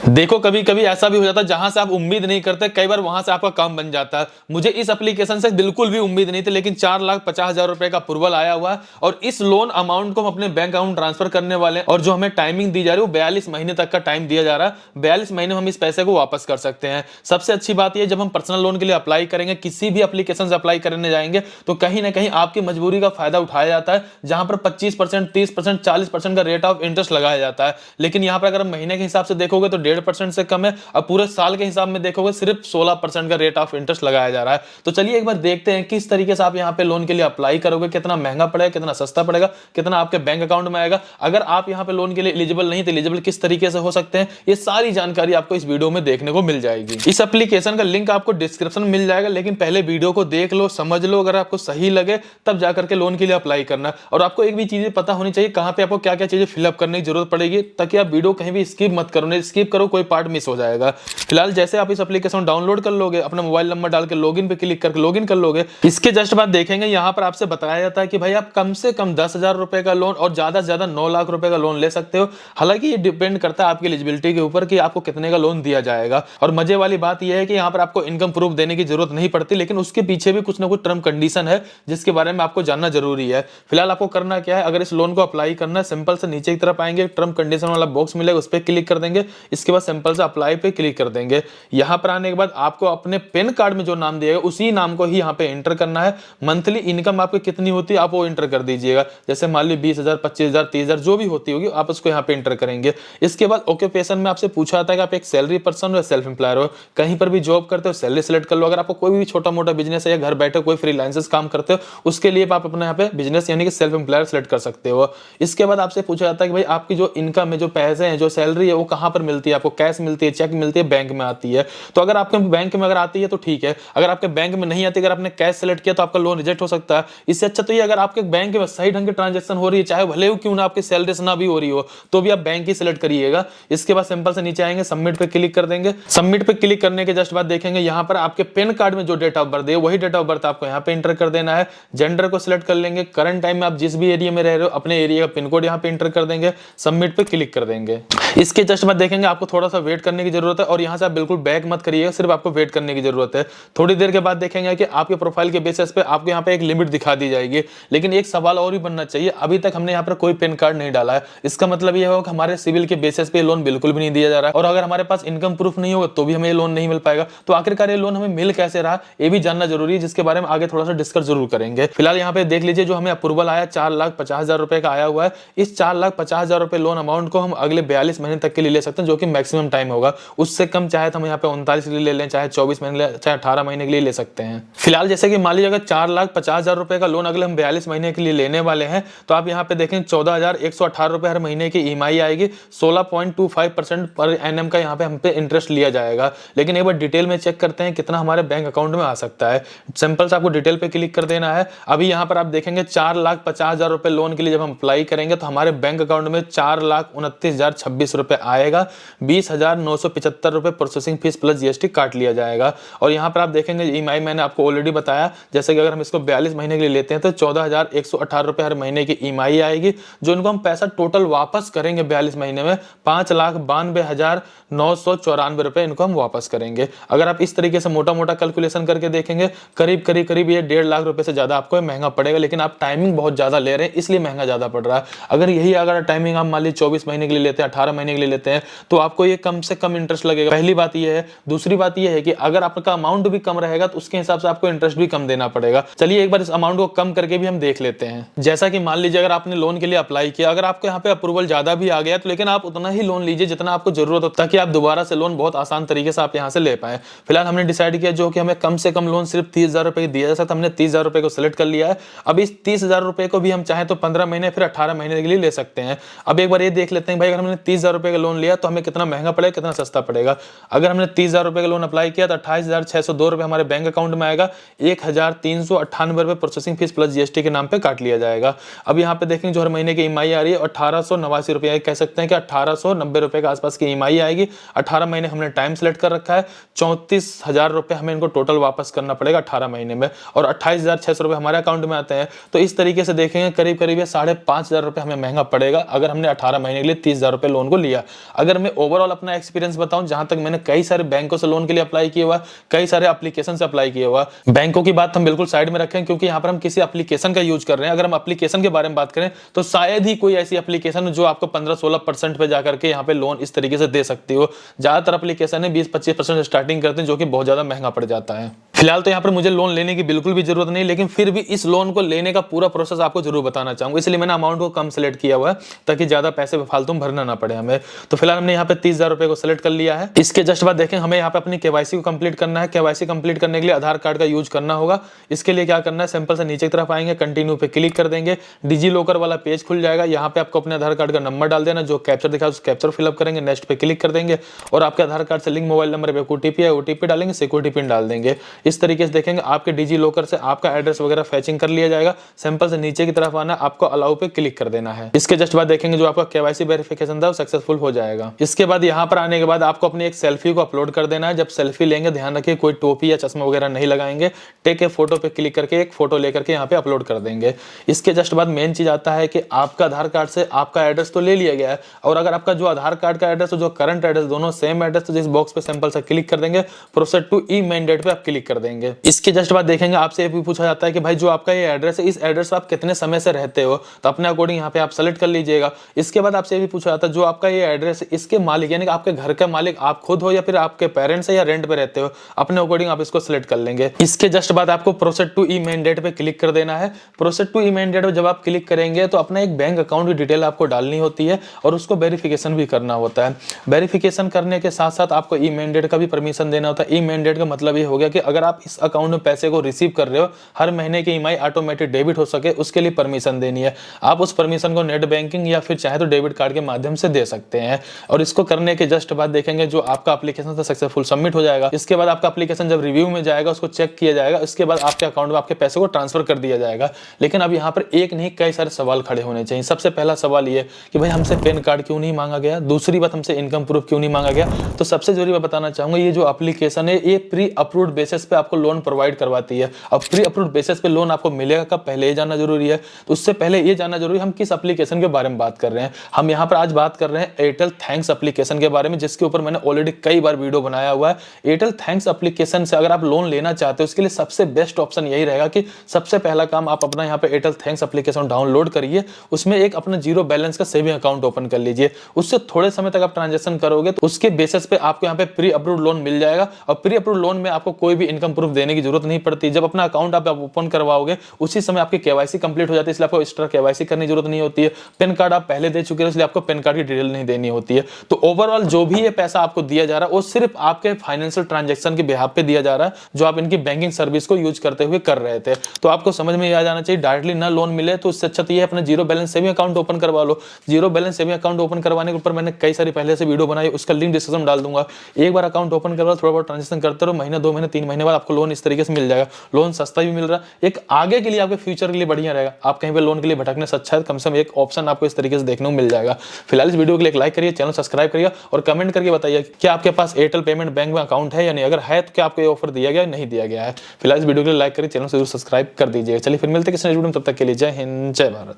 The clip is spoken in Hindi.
देखो कभी कभी ऐसा भी हो जाता है जहां से आप उम्मीद नहीं करते, कई बार वहां से आपका काम बन जाता है। मुझे इस एप्लीकेशन से बिल्कुल भी उम्मीद नहीं थी, लेकिन 4,50,000 रुपए का अप्रूवल आया हुआ है और इस लोन अमाउंट को हम अपने बैंक अकाउंट ट्रांसफर करने वाले हैं। और जो हमें टाइमिंग दी जा रही है वो 42 महीने तक का टाइम दिया जा रहा है। 42 महीने में हम इस पैसे को वापस कर सकते हैं। सबसे अच्छी बात यह, जब हम पर्सनल लोन के लिए अप्लाई करेंगे, किसी भी एप्लीकेशन से अप्लाई करने जाएंगे, तो कहीं ना कहीं आपकी मजबूरी का फायदा उठाया जाता है, जहां पर 25%, 30%, 40% का रेट ऑफ इंटरेस्ट लगाया जाता है। लेकिन यहां पर अगर महीने के हिसाब से देखोगे तो 1.5% से कम है। अब पूरे साल के हिसाब में देखोगे सिर्फ 16% का रेट ऑफ इंटरेस्ट लगाया जा रहा है। तो चलिए एक बार देखते हैं किस तरीके से आप यहां पे लोन के लिए अप्लाई करोगे, कितना महंगा पड़ेगा, कितना सस्ता पड़ेगा, कितना आपके बैंक अकाउंट में आएगा। अगर आप यहां पे लोन के लिए एलिजिबल नहीं तो एलिजिबल किस तरीके से हो सकते हैं, ये सारी जानकारी आपको इस वीडियो में देखने को मिल जाएगी। इस एप्लीकेशन का लिंक आपको डिस्क्रिप्शन में मिल जाएगा, लेकिन पहले वीडियो को देख लो, समझ लो, अगर आपको सही लगे तब जाकर के लोन के लिए अप्लाई करना। और आपको एक भी चीजें पता होनी चाहिए कहां पे आपको क्या क्या चीजें फिलअप करने की जरूरत पड़ेगी, ताकि आप वीडियो कहीं भी स्किप मत करो। नहीं स्किप करो कोई पार्ट मिस हो जाएगा। फिलहाल जैसे आप इस एप्लीकेशन डाउनलोड कर लोगे, अपना मोबाइल नंबर डाल के लॉगिन पे क्लिक करके लॉगिन कर लोगे, इसके जस्ट बाद देखेंगे यहां पर आपसे बताया जाता है कि भाई आप कम से कम 10,000 रुपए का लोन और ज्यादा से ज्यादा 9 लाख रुपए का लोन ले सकते हो। हालांकि ये डिपेंड करता है आपकी एलिजिबिलिटी के ऊपर कि आपको कितने का लोन दिया जाएगा। और मजे वाली बात यह है कि यहां पर आपको इनकम प्रूफ देने की जरूरत नहीं पड़ती, लेकिन उसके पीछे भी कुछ ना कुछ टर्म कंडीशन है जिसके बारे में आपको जानना जरूरी है। फिलहाल आपको करना क्या है, अगर इस लोन को अप्लाई करना है, सिंपल से नीचे की तरफ आएंगे, टर्म कंडीशन वाला बॉक्स मिलेगा, उस पर क्लिक कर देंगे। इसके बाद सिंपल से अप्लाई पे क्लिक कर देंगे। यहां पर आने के बाद आपको अपने पेन कार्ड में जो नाम दिएगा उसी नाम को ही यहां पे एंटर करना है। मंथली इनकम आपकी कितनी होती है आप वो एंटर कर दीजिएगा। जैसे मान ली 20,000, 25,000, 30,000 जो भी होती होगी आप उसको यहां पे एंटर करेंगे। इसके बाद ऑक्यूपेशन में आपसे पूछा था कि आप एक सैलरी पर्सन हो या सेल्फ एम्प्लॉयर हो, कहीं पर भी जॉब करते हो सैलरी सेलेक्ट कर लो। अगर आपको कोई भी छोटा मोटा बिजनेस है या घर बैठे कोई फ्रीलांसर्स काम करते हो, उसके लिए आप अपने यहाँ पे बिजनेस यानी कि सेल्फ एम्प्लॉयर सेलेक्ट कर सकते हो। इसके बाद आपसे पूछा जाता है कि भाई आपकी जो इनकम है, जो पैसे हैं, जो सैलरी है वो कहां पर मिलती है, आपको कैश मिलती है, चेक मिलती है, बैंक में आती है। तो अगर आपके बैंक में अगर आती है तो ठीक है, अगर आपके बैंक में नहीं आती, अगर आपने कैश सेलेक्ट किया तो आपका लोन रिजेक्ट हो सकता है। इससे अच्छा तो ये अगर आपके बैंक में सही ढंग की ट्रांजैक्शन हो रही है, चाहे भले क्यों ना आपकी सैलरी से ना भी हो रही हो, तो भी आप बैंक ही सिलेक्ट करिएगा। इसके बाद सिंपल से नीचे आएंगे, सबमिट पे क्लिक कर देंगे। सबमिट पे क्लिक करने के जस्ट बाद देखेंगे यहाँ पर आपके पेन कार्ड में जो डेट ऑफ बर्थ है वही डेट ऑफ बर्थ आपको यहाँ पे एंटर कर देना है। जेंडर को सिलेक्ट कर लेंगे। करंट टाइम में आप जिस भी एरिया में रह रहे हो अपने एरिया का पिन कोड यहाँ पे एंटर कर देंगे। सबमिट पे क्लिक कर देंगे। इसके जस्ट बाद देखेंगे आपको थोड़ा सा वेट करने की जरूरत है और यहाँ से आप बिल्कुल बैक मत करिएगा, सिर्फ आपको वेट करने की जरूरत है। थोड़ी देर के बाद देखेंगे कि आपके प्रोफाइल के बेसिस पे आपको यहाँ पे एक लिमिट दिखा दी जाएगी। लेकिन एक सवाल और भी बनना चाहिए, अभी तक हमने यहाँ पर कोई पेन कार्ड नहीं डाला है, इसका मतलब ये होगा कि हमारे सिविल के बेसिस पे लोन बिल्कुल भी नहीं दिया जा रहा है। और अगर हमारे पास इनकम प्रूफ नहीं होगा तो भी हमें लोन नहीं मिल पाएगा। तो आखिरकार ये लोन हमें मिल कैसे रहा ये भी जानना जरूरी है, जिसके बारे में आगे थोड़ा सा डिस्कस जरूर करेंगे। फिलहाल यहाँ पे देख लीजिए जो हमें अप्रूवल आया 4,50,000 रुपए का आया हुआ है। इस 4,50,000 रुपए लोन अमाउंट को हम अगले 42 महीने तक के लिए ले सकते हैं, जो कि मैक्सिमम टाइम होगा। उससे कम चाहे तो हम यहाँ पे 39 के लिए ले लें, चाहे 24 महीने चाहे 18 महीने के लिए ले सकते हैं। फिलहाल जैसे कि मान लीजिए अगर 4,50,000 रुपए का लोन अगले हम 42 महीने के लिए लेने वाले हैं, तो आप यहाँ पे देखें 14,118 रुपए हर महीने की ईएमआई आएगी। 16.25% पर एनएम का यहाँ पे हम पे इंटरेस्ट लिया जाएगा। लेकिन एक बार डिटेल में चेक करते हैं कितना हमारे बैंक अकाउंट में आ सकता है। सिंपल से आपको डिटेल पे क्लिक कर देना है। अभी यहाँ पर आप देखेंगे 4,50,000 रुपए लोन के लिए जब हम अप्लाई करेंगे तो हमारे बैंक अकाउंट में 4,29,026 रुपए आएगा। 20,975 रुपए प्रोसेसिंग फीस प्लस जीएसटी काट लिया जाएगा। और यहाँ पर आप देखेंगे ईएमआई मैंने आपको ऑलरेडी बताया, जैसे कि अगर हम इसको 42 महीने के लिए लेते हैं तो 14,118 रुपए हर महीने की ईएमआई आएगी। जो इनको हम पैसा टोटल वापस करेंगे 42 महीने में 5,92,994 रुपए इनको हम वापस करेंगे। अगर आप इस तरीके से मोटा मोटा कैलकुलेशन करके देखेंगे करीब ये 1.5 लाख रुपए से ज्यादा आपको महंगा पड़ेगा। लेकिन आप टाइमिंग बहुत ज्यादा ले रहे हैं इसलिए महंगा ज्यादा पड़ रहा है। अगर टाइमिंग आप मान लीजिए 24 महीने के लिए लेते हैं, 18 महीने के लिए लेते हैं, तो आपको ये कम से कम इंटरेस्ट लगेगा। पहली बात ये है। दूसरी बात ये है कि अगर आपका अमाउंट भी कम रहेगा तो उसके हिसाब से आपको इंटरेस्ट भी कम देना पड़ेगा। चलिए एक बार इस अमाउंट को कम करके भी हम देख लेते हैं। जैसा कि मान लीजिए अगर आपने लोन के लिए अप्लाई किया, अगर आपको यहाँ पे अप्रूवल ज्यादा भी आ गया तो लेकिन आप उतना ही लोन लीजिए जितना आपको जरूरत हो, ताकि आप दोबारा से लोन बहुत आसान तरीके से आप यहाँ से ले पाए। फिलहाल हमने डिसाइड किया जो कि हमें कम से कम लोन सिर्फ 30,000 रुपए दिया जा सकता, हमने 30,000 रुपए को सिलेक्ट कर लिया है। अब इस 30,000 रुपए को भी हम चाहे तो 15 महीने फिर 18 महीने के लिए ले सकते हैं। अब एक बार ये देख लेते हैं भाई, अगर हमने 30,000 रुपए का लोन लिया तो हमें कितना महंगा पड़ेगा, कितना सस्ता पड़ेगा। अगर हमने 30,000 रुपए का लोन अप्लाई किया तो 28,602 रुपए हमारे बैंक अकाउंट में आएगा। 1,398 रुपए प्रोसेसिंग फीस प्लस जीएसटी के नाम पे काट लिया जाएगा। अब यहाँ पे देखेंगे जो हर महीने की ईएमआई आ रही है 1,889 रुपए, कह सकते हैं कि 1,890 रुपए के आसपास की ईएमआई आएगी। 18 महीने हमने टाइम सेलेक्ट कर रखा है। 34,000 रुपए हमें इनको टोटल वापस करना पड़ेगा 18 महीने में, और 28,600 रुपए हमारे अकाउंट में आते हैं। तो इस तरीके से देखेंगे करीब 5,500 रुपए हमें महंगा पड़ेगा अगर हमने 18 महीने के लिए 30,000 रुपए लोन को लिया। अगर हमें ओवर ओवरऑल अपना एक्सपीरियंस बताऊं, जहां तक मैंने कई सारे बैंकों से लोन के लिए अप्लाई किया हुआ, कई सारे एप्लीकेशन से अप्लाई किया हुआ। बैंकों की बात हम बिल्कुल साइड में रखें क्योंकि यहाँ पर हम किसी एप्लीकेशन का यूज कर रहे हैं। अगर हम एप्लीकेशन के बारे में बात करें तो शायद ही कोई ऐसी एप्लीकेशन जो आपको 15-16% पे जाकर के यहाँ पे लोन इस तरीके से दे सकती हो। ज्यादातर एप्लीकेशन है 20-25% स्टार्टिंग करते हैं, जो कि बहुत ज्यादा महंगा पड़ जाता है। फिलहाल तो यहाँ पर मुझे लोन लेने की बिल्कुल भी जरूरत नहीं, लेकिन फिर भी इस लोन को लेने का पूरा प्रोसेस आपको जरूर बताना चाहूंगा, इसलिए मैंने अमाउंट को कम सेलेक्ट किया हुआ है ताकि ज्यादा पैसे फालतू भरना ना पड़े हमें। तो फिलहाल हमने यहाँ पे 30,000 रुपए को सेलेक्ट कर लिया है। इसके जस्ट बाद देखें, हमें यहाँ पे अपनी केवाईसी को कंप्लीट करना है। केवाईसी कंप्लीट करने के लिए आधार कार्ड का यूज करना होगा। इसके लिए क्या करना है, सिंपल से नीचे की तरफ आएंगे, कंटिन्यू पे क्लिक कर देंगे, डिजी लॉकर वाला पेज खुल जाएगा। यहाँ पे आपको अपने आधार कार्ड का नंबर डाल देना, जो कैप्चर दिखा उस कैप्चर फिलअप करेंगे, नेक्स्ट पे क्लिक कर देंगे और आपके आधार कार्ड से लिंक मोबाइल नंबर पे ओटीपी है, ओटीपी डालेंगे, सिक्योरिटी पिन डाल देंगे। इस तरीके से देखेंगे आपके डिजी लॉकर से आपका एड्रेस वगैरह फैचिंग कर लिया जाएगा। सिंपल से नीचे की तरफ आना, आपको अलाउ पे क्लिक कर देना है। इसके जस्ट बाद देखेंगे जो आपका केवाईसी वेरिफिकेशन था वो सक्सेसफुल हो जाएगा। इसके बाद यहाँ पर आने के बाद आपको अपनी एक सेल्फी को अपलोड कर देना है। जब सेल्फी लेंगे ध्यान रखिए कोई टोपी या चश्मा वगैरह नहीं लगाएंगे। टेक ए फोटो पे क्लिक करके एक फोटो लेकर के यहाँ पे अपलोड कर देंगे। इसके जस्ट बाद मेन चीज आता है कि आपका आधार कार्ड से आपका एड्रेस तो ले लिया गया है, और अगर आपका जो आधार कार्ड का एड्रेस और जो करंट एड्रेस दोनों सेम एड्रेस, तो जिस बॉक्स पे सिंपल से क्लिक कर देंगे, प्रोसीड टू ई मैंडेट पे आप क्लिक कर देंगे। इसके जस्ट बाद देखेंगे आपसे ये भी पूछा जाता है कि भाई जो आपका ये एड्रेस है, इस एड्रेस पर आप कितने समय से रहते हो, तो अपने अकॉर्डिंग यहाँ पे आप सेलेक्ट कर लीजिएगा। इसके बाद आपसे ये भी पूछा जाता है जो आपका ये एड्रेस है, इसके मालिक यानी कि आपके घर का मालिक आप खुद हो या फिर आपके पेरेंट्स है या रेंट पे रहते हो, अपने अकॉर्डिंग आप इसको सिलेक्ट कर लेंगे। इसके जस्ट बाद आपको प्रोसीड टू ई मैंडेट पे क्लिक कर देना है। प्रोसीड टू ई मैंडेट पे जब आप क्लिक करेंगे तो अपना एक बैंक अकाउंट की डिटेल आपको डालनी होती है और उसको वेरिफिकेशन भी करना होता है। वेरिफिकेशन करने के साथ साथ आपको ई मैंडेट का भी परमिशन देना होता है। ई मैंडेट का मतलब ये हो गया कि अगर आप इस अकाउंट में पैसे को रिसीव कर रहे हो, हर महीने की ईएमआई ऑटोमेटिक डेबिट हो सके, उसके लिए परमिशन देनी है। आप उस परमिशन को नेट बैंकिंग या फिर चाहे तो डेबिट कार्ड के माध्यम से दे सकते हैं। और इसको करने के जस्ट बाद देखेंगे जो आपका एप्लीकेशन था सक्सेसफुल सबमिट हो जाएगा। इसके बाद आपका एप्लीकेशन जब रिव्यू में जाएगा, उसको चेक किया जाएगा, इसके बाद आपके अकाउंट में आपके पैसे को ट्रांसफर कर दिया जाएगा। लेकिन अब यहाँ पर एक नहीं कई सारे सवाल खड़े होने चाहिए। सबसे पहला सवाल ये कि भाई हमसे पैन कार्ड क्यों नहीं मांगा गया, दूसरी बात हमसे इनकम प्रूफ क्यों नहीं मांगा गया। तो सबसे जरूरी मैं बताना चाहूंगा, ये जो एप्लीकेशन है ये प्री अप्रूव्ड बेसिस पे आपको लोन प्रोवाइड करवाती है। अब प्री अप्रूव्ड बेसिस पे लोन आपको मिलेगा कब, पहले ये जानना जरूरी है। तो उससे पहले ये जानना जरूरी है हम किस एप्लीकेशन के बारे में बात कर रहे हैं। हम यहाँ पर आज बात कर रहे हैं एयरटेल थैंक्स एप्लीकेशन के बारे में, जिसके ऊपर मैंने ऑलरेडी कई बार वीडियो बनाया हुआ है। एयरटेल थैंक्स एप्लीकेशन से अगर आप लोन लेना चाहते हो, उसके लिए सबसे बेस्ट ऑप्शन यही रहेगा कि सबसे पहला काम आप अपना यहाँ पे एयरटेल थैंक्स एप्लीकेशन डाउनलोड करिए, उसमें एक अपना जीरो बैलेंस का सेविंग अकाउंट ओपन कर लीजिए। उससे थोड़े समय तक आप ट्रांजेक्शन करोगे तो उसके बेसिस पे आपको यहाँ पे प्री अप्रूव्ड लोन मिल जाएगा। और प्री अप्रूव्ड लोन में आपको कोई भी इनकम प्रूफ देने की जरूरत नहीं पड़ती। जब अपना अकाउंट आप ओपन करवाओगे उसी समय आपकी केवाईसी कंप्लीट हो जाती है, इसलिए आपको एक्स्ट्रा केवाईसी करने की जरूरत नहीं होती है। पैन कार्ड आप पहले दे चुके हो, इसलिए आपको पैन कार्ड की डिटेल नहीं देनी होती है। तो ओवरऑल जो भी ये पैसा आपको दिया जा रहा है वो सिर्फ आपके फाइनेंशियल ट्रांजैक्शन के बिहाफ पे दिया जा रहा है, जो आप इनकी बैंकिंग सर्विस को यूज करते हुए कर रहे थे। तो आपको समझ में आ जाना चाहिए, डायरेक्टली ना लोन मिले तो उससे अच्छा तो ये अपना zero balance saving account open करवा लो। Zero balance saving account open करवाने के ऊपर मैंने कई सारी पहले से वीडियो बनाई, उसका लिंक डिस्क्रिप्शन में डाल दूंगा। एक बार अकाउंट ओपन करवा, थोड़ा बहुत ट्रांजेक्शन करते रहो, महीने 2 महीने 3 महीने बाद आपको लोन इस तरीके से मिल जाएगा। लोन सस्ता भी मिल रहा है, एक आगे के लिए आपके फ्यूचर के लिए बढ़िया रहेगा। आप कहीं पे लोन के लिए भटकने से अच्छा है कम से कम एक ऑप्शन आपको इस तरीके से देखने को मिल जाएगा। फिलहाल इस वीडियो के लिए एक लाइक करिए, चैनल सब्सक्राइब करिए और कमेंट करके बताइए क्या आपके पास एयरटेल पेमेंट बैंक में अकाउंट है या नहीं। अगर है तो क्या आपको ये ऑफर दिया गया नहीं दिया गया है। फिलहाल इस वीडियो के लिए लाइक करिए, चैनल जरूर सब्सक्राइब कर दीजिए। चलिए फिर मिलते हैं किसी नेक्स्ट वीडियो में, तब तक के लिए जय हिंद जय भारत।